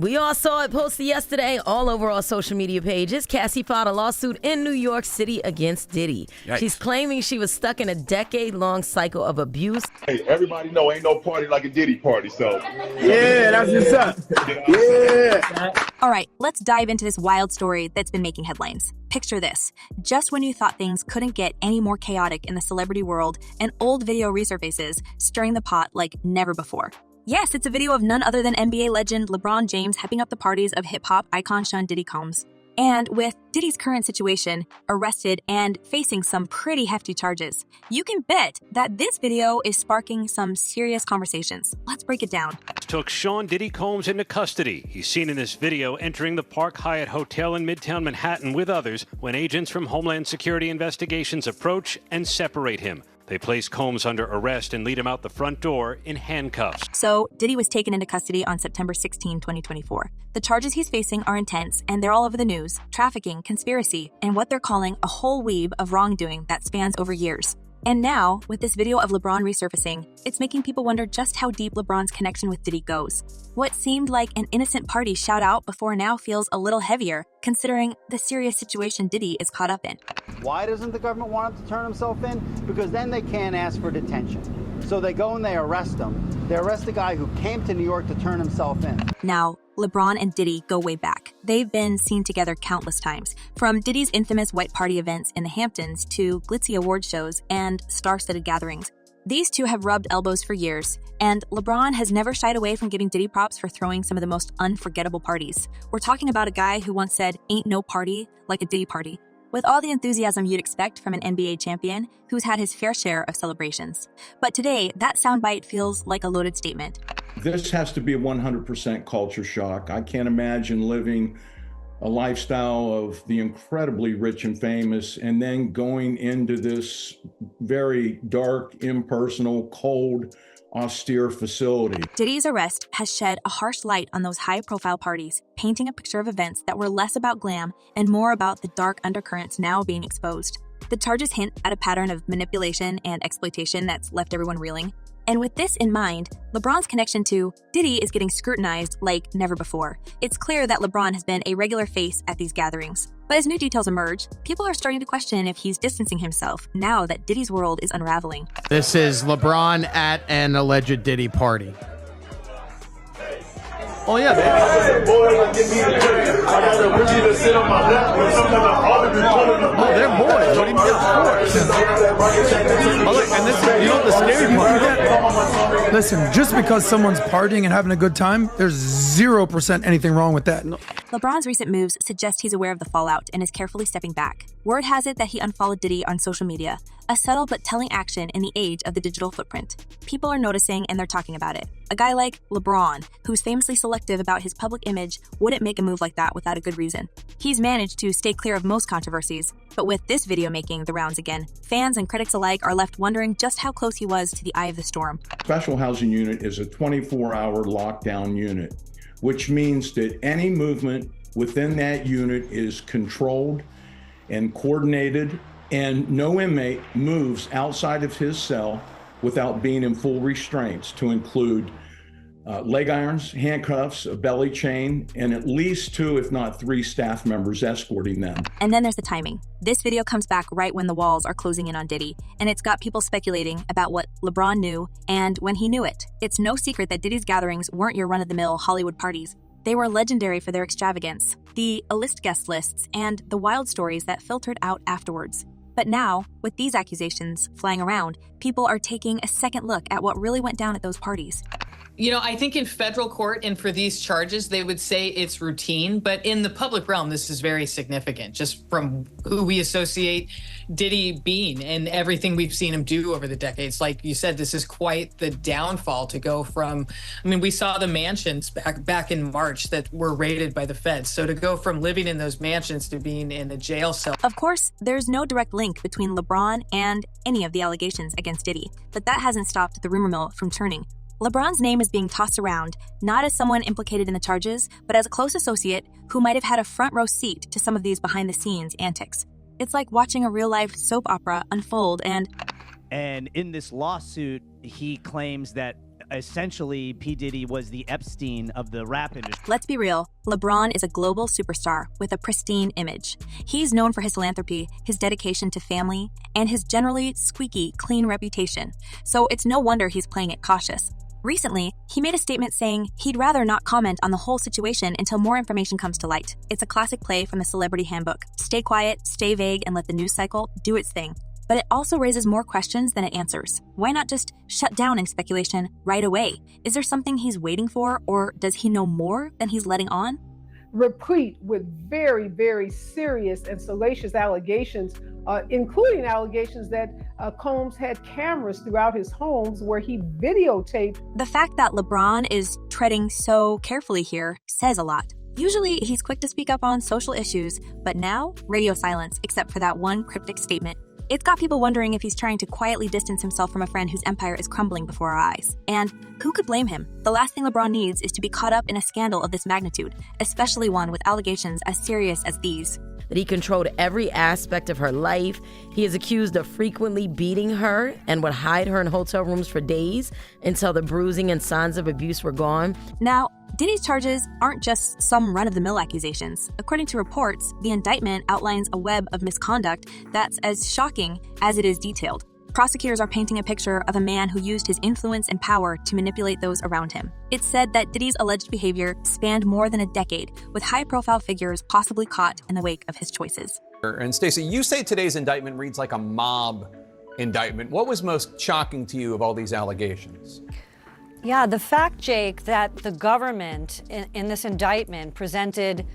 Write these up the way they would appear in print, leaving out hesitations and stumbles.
We all saw it posted yesterday all over our social media pages. Cassie filed a lawsuit in New York City against Diddy. Yikes. She's claiming she was stuck in a decade-long cycle of abuse. Hey, everybody know ain't no party like a Diddy party, so. Yeah, that's what's up. Yeah. All right, let's dive into this wild story that's been making headlines. Picture this. Just when you thought things couldn't get any more chaotic in the celebrity world, an old video resurfaces, stirring the pot like never before. Yes, it's a video of none other than NBA legend LeBron James hyping up the parties of hip-hop icon Sean Diddy Combs. And with Diddy's current situation, arrested and facing some pretty hefty charges, you can bet that this video is sparking some serious conversations. Let's break it down. Took Sean Diddy Combs into custody. He's seen in this video entering the Park Hyatt Hotel in Midtown Manhattan with others when agents from Homeland Security Investigations approach and separate him. They place Combs under arrest and lead him out the front door in handcuffs. So, Diddy was taken into custody on September 16, 2024. The charges he's facing are intense, and they're all over the news: trafficking, conspiracy, and what they're calling a whole weave of wrongdoing that spans over years. And now, with this video of LeBron resurfacing, it's making people wonder just how deep LeBron's connection with Diddy goes. What seemed like an innocent party shout-out before now feels a little heavier, considering the serious situation Diddy is caught up in. Why doesn't the government want him to turn himself in? Because then they can't ask for detention. So they go and they arrest him. They arrest the guy who came to New York to turn himself in. Now, LeBron and Diddy go way back. They've been seen together countless times, from Diddy's infamous white party events in the Hamptons to glitzy award shows and star-studded gatherings. These two have rubbed elbows for years, and LeBron has never shied away from giving Diddy props for throwing some of the most unforgettable parties. We're talking about a guy who once said, "Ain't no party like a Diddy party," with all the enthusiasm you'd expect from an NBA champion who's had his fair share of celebrations. But today, that soundbite feels like a loaded statement. This has to be a 100% culture shock. I can't imagine living a lifestyle of the incredibly rich and famous and then going into this very dark, impersonal, cold, austere facility. Diddy's arrest has shed a harsh light on those high-profile parties, painting a picture of events that were less about glam and more about the dark undercurrents now being exposed. The charges hint at a pattern of manipulation and exploitation that's left everyone reeling. And with this in mind, LeBron's connection to Diddy is getting scrutinized like never before. It's clear that LeBron has been a regular face at these gatherings. But as new details emerge, people are starting to question if he's distancing himself now that Diddy's world is unraveling. This is LeBron at an alleged Diddy party. Oh, yeah, man. Oh, they're boys. What do you mean? Of course. Oh, look, and this is, you know, the scary part. Listen, just because someone's partying and having a good time, there's 0% anything wrong with that. LeBron's recent moves suggest he's aware of the fallout and is carefully stepping back. Word has it that he unfollowed Diddy on social media, a subtle but telling action in the age of the digital footprint. People are noticing and they're talking about it. A guy like LeBron, who's famously selective about his public image, wouldn't make a move like that without a good reason. He's managed to stay clear of most controversies, but with this video making the rounds again, fans and critics alike are left wondering just how close he was to the eye of the storm. Special housing unit is a 24-hour lockdown unit, which means that any movement within that unit is controlled and coordinated, and no inmate moves outside of his cell without being in full restraints, to include leg irons, handcuffs, a belly chain, and at least 2, if not 3 staff members escorting them. And then there's the timing. This video comes back right when the walls are closing in on Diddy, and it's got people speculating about what LeBron knew and when he knew it. It's no secret that Diddy's gatherings weren't your run-of-the-mill Hollywood parties. They were legendary for their extravagance, the A-list guest lists, and the wild stories that filtered out afterwards. But now, with these accusations flying around, people are taking a second look at what really went down at those parties. You know, I think in federal court and for these charges, they would say it's routine, but in the public realm, this is very significant, just from who we associate Diddy being and everything we've seen him do over the decades. Like you said, this is quite the downfall to go from, I mean, we saw the mansions back in March that were raided by the feds. So to go from living in those mansions to being in a jail cell. Of course, there's no direct link between LeBron and any of the allegations against Diddy, but that hasn't stopped the rumor mill from churning. LeBron's name is being tossed around, not as someone implicated in the charges, but as a close associate who might have had a front row seat to some of these behind-the-scenes antics. It's like watching a real-life soap opera unfold, and in this lawsuit, he claims that essentially P. Diddy was the Epstein of the rap industry. Let's be real, LeBron is a global superstar with a pristine image. He's known for his philanthropy, his dedication to family, and his generally squeaky, clean reputation. So it's no wonder he's playing it cautious. Recently, he made a statement saying he'd rather not comment on the whole situation until more information comes to light. It's a classic play from the Celebrity Handbook. Stay quiet, stay vague, and let the news cycle do its thing. But it also raises more questions than it answers. Why not just shut down any speculation right away? Is there something he's waiting for, or does he know more than he's letting on? Replete with very, very serious and salacious allegations, including allegations that Combs had cameras throughout his homes where he videotaped. The fact that LeBron is treading so carefully here says a lot. Usually, he's quick to speak up on social issues, but now, radio silence, except for that one cryptic statement. It's got people wondering if he's trying to quietly distance himself from a friend whose empire is crumbling before our eyes. And who could blame him? The last thing LeBron needs is to be caught up in a scandal of this magnitude, especially one with allegations as serious as these. That he controlled every aspect of her life. He is accused of frequently beating her and would hide her in hotel rooms for days until the bruising and signs of abuse were gone. Now, Diddy's charges aren't just some run-of-the-mill accusations. According to reports, the indictment outlines a web of misconduct that's as shocking as it is detailed. Prosecutors are painting a picture of a man who used his influence and power to manipulate those around him. It's said that Diddy's alleged behavior spanned more than a decade, with high-profile figures possibly caught in the wake of his choices. And Stacey, you say today's indictment reads like a mob indictment. What was most shocking to you of all these allegations? Yeah, the fact, Jake, that the government in this indictment presented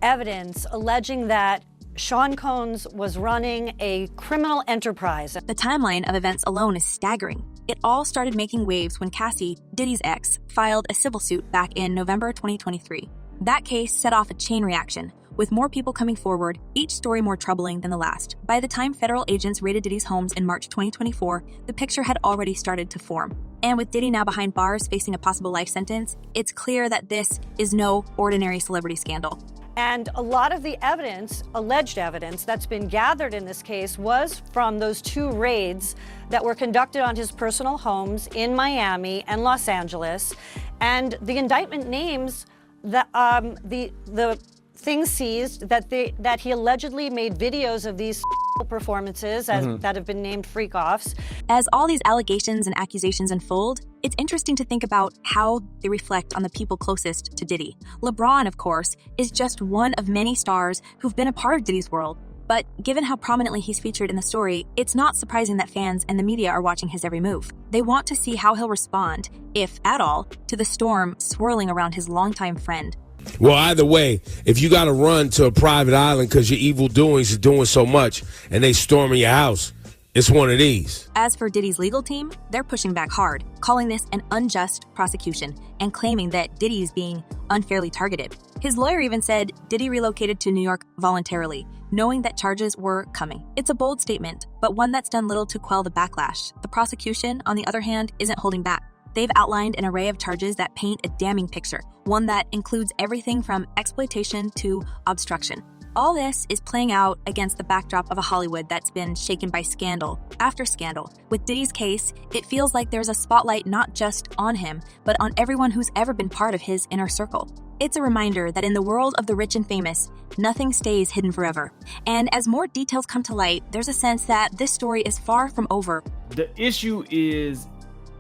evidence alleging that Sean Combs was running a criminal enterprise. The timeline of events alone is staggering. It all started making waves when Cassie, Diddy's ex, filed a civil suit back in November 2023. That case set off a chain reaction, with more people coming forward, each story more troubling than the last. By the time federal agents raided Diddy's homes in March 2024, the picture had already started to form. And with Diddy now behind bars facing a possible life sentence, it's clear that this is no ordinary celebrity scandal. And a lot of the evidence, alleged evidence, that's been gathered in this case was from those two raids that were conducted on his personal homes in Miami and Los Angeles. And the indictment names the things seized that he allegedly made videos of these performances that have been named freak-offs. As all these allegations and accusations unfold, it's interesting to think about how they reflect on the people closest to Diddy. LeBron, of course, is just one of many stars who've been a part of Diddy's world. But given how prominently he's featured in the story, it's not surprising that fans and the media are watching his every move. They want to see how he'll respond, if at all, to the storm swirling around his longtime friend. Well, either way, if you got to run to a private island because your evil doings is doing so much and they storming your house, it's one of these. As for Diddy's legal team, they're pushing back hard, calling this an unjust prosecution and claiming that Diddy is being unfairly targeted. His lawyer even said Diddy relocated to New York voluntarily, knowing that charges were coming. It's a bold statement, but one that's done little to quell the backlash. The prosecution, on the other hand, isn't holding back. They've outlined an array of charges that paint a damning picture, one that includes everything from exploitation to obstruction. All this is playing out against the backdrop of a Hollywood that's been shaken by scandal after scandal. With Diddy's case, it feels like there's a spotlight not just on him, but on everyone who's ever been part of his inner circle. It's a reminder that in the world of the rich and famous, nothing stays hidden forever. And as more details come to light, there's a sense that this story is far from over. The issue is,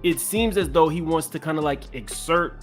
it seems as though he wants to kind of like exert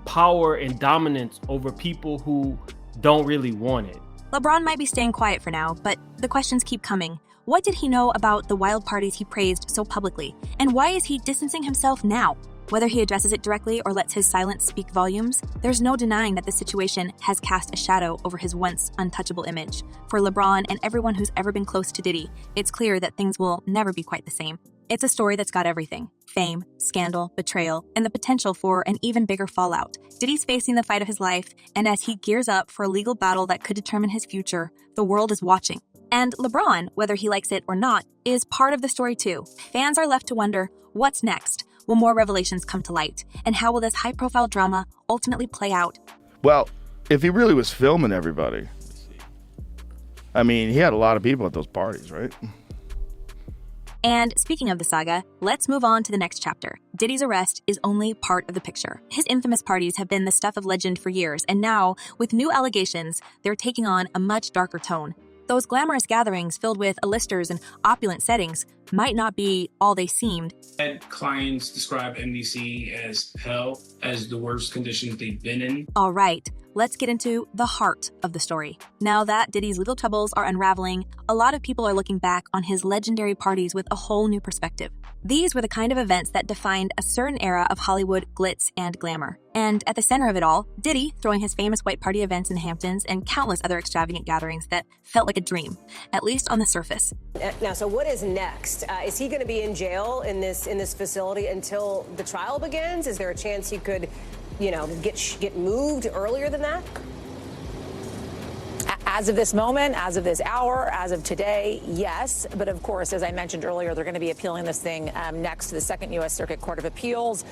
power and dominance over people who don't really want it. LeBron might be staying quiet for now, but the questions keep coming. What did he know about the wild parties he praised so publicly? And why is he distancing himself now? Whether he addresses it directly or lets his silence speak volumes, there's no denying that the situation has cast a shadow over his once untouchable image. For LeBron and everyone who's ever been close to Diddy, it's clear that things will never be quite the same. It's a story that's got everything: fame, scandal, betrayal, and the potential for an even bigger fallout. Diddy's facing the fight of his life, and as he gears up for a legal battle that could determine his future, the world is watching. And LeBron, whether he likes it or not, is part of the story too. Fans are left to wonder, what's next? Will more revelations come to light? And how will this high-profile drama ultimately play out? Well, if he really was filming everybody, I mean, he had a lot of people at those parties, right? And speaking of the saga, let's move on to the next chapter. Diddy's arrest is only part of the picture. His infamous parties have been the stuff of legend for years, and now, with new allegations, they're taking on a much darker tone. Those glamorous gatherings filled with A-listers and opulent settings might not be all they seemed. Clients describe MDC as hell, as the worst conditions they've been in. All right, let's get into the heart of the story. Now that Diddy's legal troubles are unraveling, a lot of people are looking back on his legendary parties with a whole new perspective. These were the kind of events that defined a certain era of Hollywood glitz and glamour. And at the center of it all, Diddy throwing his famous white party events in the Hamptons and countless other extravagant gatherings that felt like a dream, at least on the surface. Now, so what is next? Is he going to be in jail in this facility until the trial begins? Is there a chance he could, get moved earlier than that? As of this moment, as of this hour, as of today, yes. But of course, as I mentioned earlier, they're going to be appealing this thing next to the Second U.S. Circuit Court of Appeals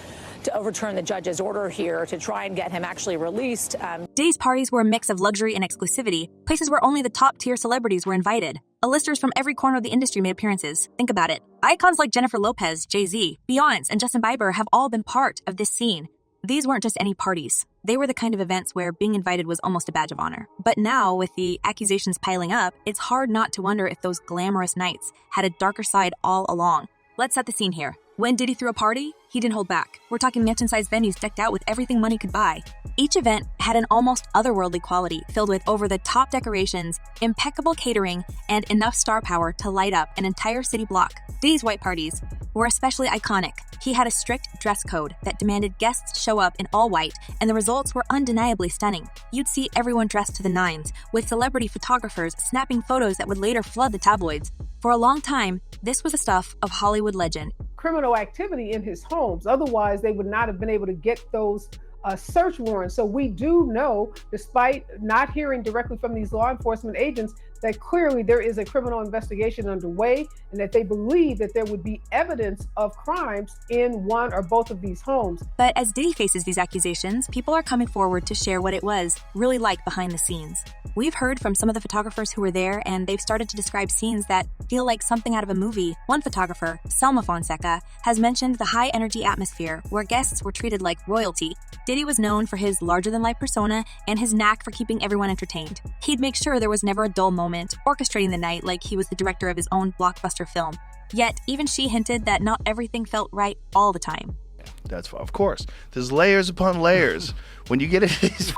to overturn the judge's order here to try and get him actually released. Diddy's parties were a mix of luxury and exclusivity, places where only the top-tier celebrities were invited. A-listers from every corner of the industry made appearances. Think about it. Icons like Jennifer Lopez, Jay-Z, Beyonce, and Justin Bieber have all been part of this scene. These weren't just any parties. They were the kind of events where being invited was almost a badge of honor. But now, with the accusations piling up, it's hard not to wonder if those glamorous nights had a darker side all along. Let's set the scene here. When Diddy threw a party, he didn't hold back. We're talking mansion-sized venues decked out with everything money could buy. Each event had an almost otherworldly quality, filled with over-the-top decorations, impeccable catering, and enough star power to light up an entire city block. Diddy's white parties were especially iconic. He had a strict dress code that demanded guests show up in all white, and the results were undeniably stunning. You'd see everyone dressed to the nines, with celebrity photographers snapping photos that would later flood the tabloids. For a long time, this was the stuff of Hollywood legend. Criminal activity in his homes. Otherwise, they would not have been able to get those search warrants. So we do know, despite not hearing directly from these law enforcement agents, that clearly there is a criminal investigation underway and that they believe that there would be evidence of crimes in one or both of these homes. But as Diddy faces these accusations, people are coming forward to share what it was really like behind the scenes. We've heard from some of the photographers who were there, and they've started to describe scenes that feel like something out of a movie. One photographer, Selma Fonseca, has mentioned the high-energy atmosphere where guests were treated like royalty. Diddy was known for his larger-than-life persona and his knack for keeping everyone entertained. He'd make sure there was never a dull moment, orchestrating the night like he was the director of his own blockbuster film. Yet, even she hinted that not everything felt right all the time. That's of course. There's layers upon layers. When you get into these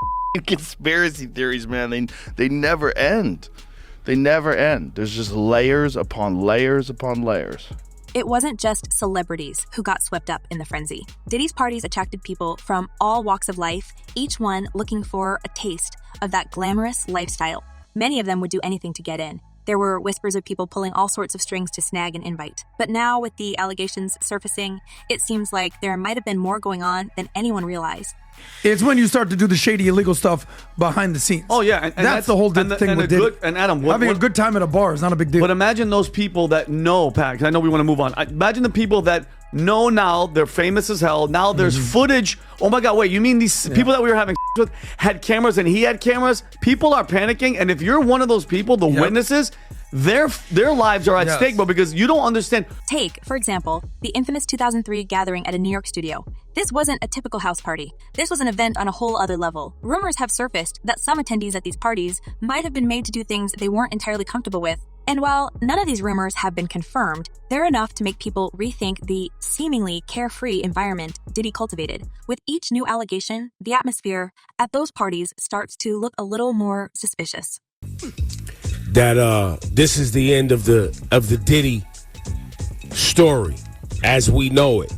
conspiracy theories, man, they never end. They never end. There's just layers upon layers upon layers. It wasn't just celebrities who got swept up in the frenzy. Diddy's parties attracted people from all walks of life, each one looking for a taste of that glamorous lifestyle. Many of them would do anything to get in. There were whispers of people pulling all sorts of strings to snag an invite. But now, with the allegations surfacing, it seems like there might have been more going on than anyone realized. It's when you start to do the shady, illegal stuff behind the scenes. Oh, yeah. And that's the whole thing with Diddy. And Adam, having a good time at a bar is not a big deal. But imagine those people that know, Pat, because I know we want to move on. Imagine the people that know now they're famous as hell. Now there's footage. Oh, my God, wait, you mean these people that we were having with had cameras and he had cameras? People are panicking. And if you're one of those people, the witnesses, their lives are at stake, bro, because you don't understand. Take, for example, the infamous 2003 gathering at a New York studio. This wasn't a typical house party. This was an event on a whole other level. Rumors have surfaced that some attendees at these parties might have been made to do things they weren't entirely comfortable with. And while none of these rumors have been confirmed, they're enough to make people rethink the seemingly carefree environment Diddy cultivated. With each new allegation, the atmosphere at those parties starts to look a little more suspicious. That this is the end of the Diddy story as we know it.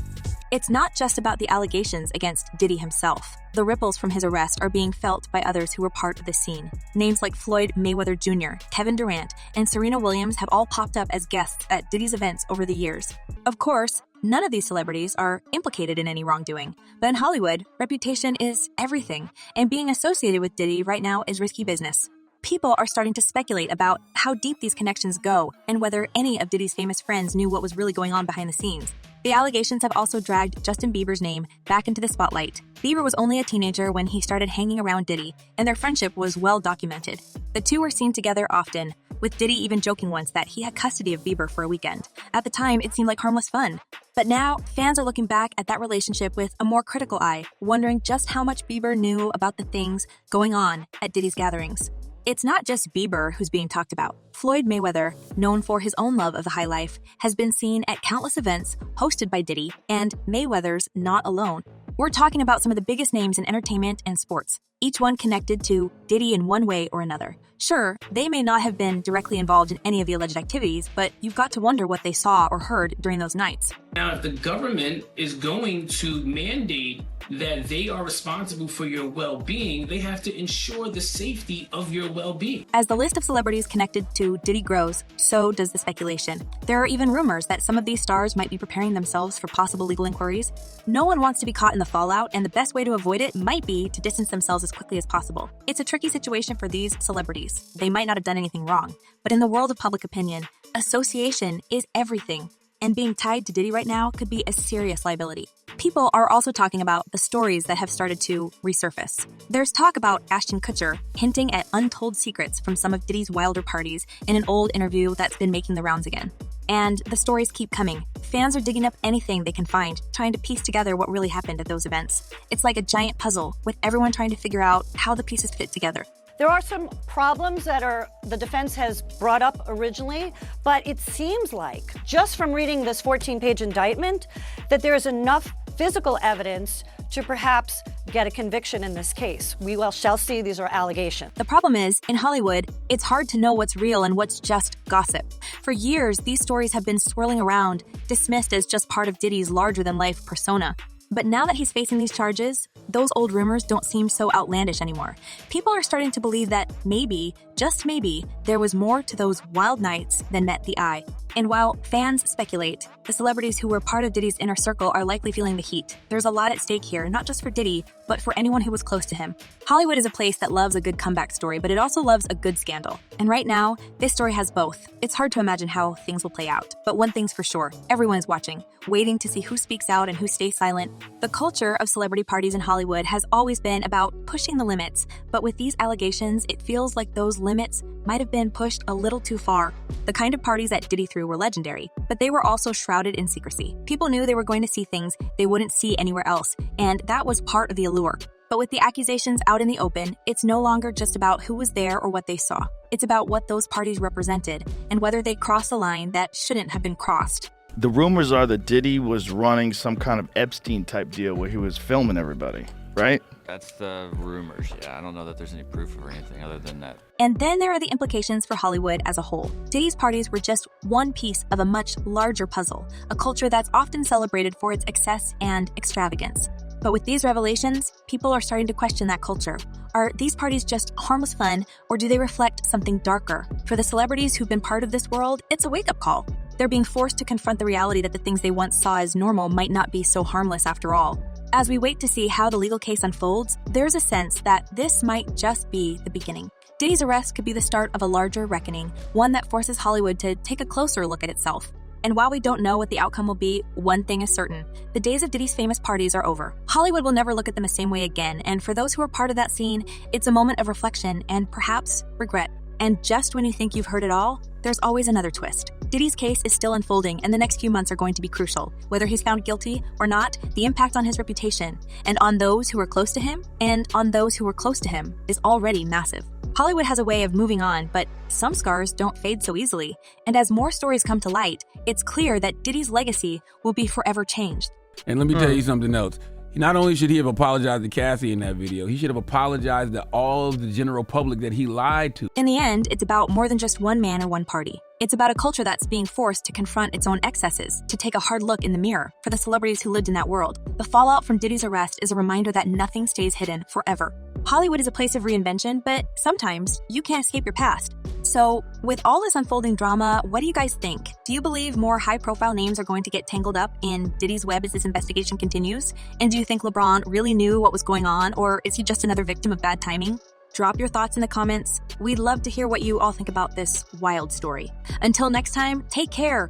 It's not just about the allegations against Diddy himself. The ripples from his arrest are being felt by others who were part of the scene. Names like Floyd Mayweather Jr., Kevin Durant, and Serena Williams have all popped up as guests at Diddy's events over the years. Of course, none of these celebrities are implicated in any wrongdoing, but in Hollywood, reputation is everything, and being associated with Diddy right now is risky business. People are starting to speculate about how deep these connections go and whether any of Diddy's famous friends knew what was really going on behind the scenes. The allegations have also dragged Justin Bieber's name back into the spotlight. Bieber was only a teenager when he started hanging around Diddy, and their friendship was well documented. The two were seen together often, with Diddy even joking once that he had custody of Bieber for a weekend. At the time, it seemed like harmless fun. But now, fans are looking back at that relationship with a more critical eye, wondering just how much Bieber knew about the things going on at Diddy's gatherings. It's not just Bieber who's being talked about. Floyd Mayweather, known for his own love of the high life, has been seen at countless events hosted by Diddy, and Mayweather's not alone. We're talking about some of the biggest names in entertainment and sports, each one connected to Diddy in one way or another. Sure, they may not have been directly involved in any of the alleged activities, but you've got to wonder what they saw or heard during those nights. Now, if the government is going to mandate that they are responsible for your well-being, they have to ensure the safety of your well-being. As the list of celebrities connected to Diddy grows, so does the speculation. There are even rumors that some of these stars might be preparing themselves for possible legal inquiries. No one wants to be caught in the fallout, and the best way to avoid it might be to distance themselves as quickly as possible. It's a tricky situation for these celebrities. They might not have done anything wrong, but in the world of public opinion, association is everything. And being tied to Diddy right now could be a serious liability. People are also talking about the stories that have started to resurface. There's talk about Ashton Kutcher hinting at untold secrets from some of Diddy's wilder parties in an old interview that's been making the rounds again. And the stories keep coming. Fans are digging up anything they can find, trying to piece together what really happened at those events. It's like a giant puzzle, with everyone trying to figure out how the pieces fit together. There are some problems that the defense has brought up originally, but it seems like, just from reading this 14-page indictment, that there is enough physical evidence to perhaps get a conviction in this case. We shall see. These are allegations. The problem is, in Hollywood, it's hard to know what's real and what's just gossip. For years, these stories have been swirling around, dismissed as just part of Diddy's larger-than-life persona. But now that he's facing these charges, those old rumors don't seem so outlandish anymore. People are starting to believe that maybe, just maybe, there was more to those wild nights than met the eye. And while fans speculate, the celebrities who were part of Diddy's inner circle are likely feeling the heat. There's a lot at stake here, not just for Diddy, but for anyone who was close to him. Hollywood is a place that loves a good comeback story, but it also loves a good scandal. And right now, this story has both. It's hard to imagine how things will play out. But one thing's for sure, everyone is watching, waiting to see who speaks out and who stays silent. The culture of celebrity parties in Hollywood has always been about pushing the limits, but with these allegations, it feels like those limits might have been pushed a little too far. The kind of parties that Diddy threw were legendary, but they were also shrouded in secrecy. People knew they were going to see things they wouldn't see anywhere else, and that was part of the allure. But with the accusations out in the open, it's no longer just about who was there or what they saw. It's about what those parties represented, and whether they crossed a line that shouldn't have been crossed. The rumors are that Diddy was running some kind of Epstein-type deal where he was filming everybody, right? That's the rumors, yeah. I don't know that there's any proof or anything other than that. And then there are the implications for Hollywood as a whole. Diddy's parties were just one piece of a much larger puzzle, a culture that's often celebrated for its excess and extravagance. But with these revelations, people are starting to question that culture. Are these parties just harmless fun, or do they reflect something darker? For the celebrities who've been part of this world, it's a wake-up call. They're being forced to confront the reality that the things they once saw as normal might not be so harmless after all. As we wait to see how the legal case unfolds, there's a sense that this might just be the beginning. Diddy's arrest could be the start of a larger reckoning, one that forces Hollywood to take a closer look at itself. And while we don't know what the outcome will be, one thing is certain. The days of Diddy's famous parties are over. Hollywood will never look at them the same way again, and for those who are part of that scene, it's a moment of reflection and perhaps regret. And just when you think you've heard it all, there's always another twist. Diddy's case is still unfolding, and the next few months are going to be crucial. Whether he's found guilty or not, the impact on his reputation, and on those who are close to him, is already massive. Hollywood has a way of moving on, but some scars don't fade so easily. And as more stories come to light, it's clear that Diddy's legacy will be forever changed. And let me tell you something else. Not only should he have apologized to Cassie in that video, he should have apologized to all of the general public that he lied to. In the end, it's about more than just one man or one party. It's about a culture that's being forced to confront its own excesses, to take a hard look in the mirror for the celebrities who lived in that world. The fallout from Diddy's arrest is a reminder that nothing stays hidden forever. Hollywood is a place of reinvention, but sometimes you can't escape your past. So, with all this unfolding drama, what do you guys think? Do you believe more high-profile names are going to get tangled up in Diddy's web as this investigation continues? And do you think LeBron really knew what was going on, or is he just another victim of bad timing? Drop your thoughts in the comments. We'd love to hear what you all think about this wild story. Until next time, take care.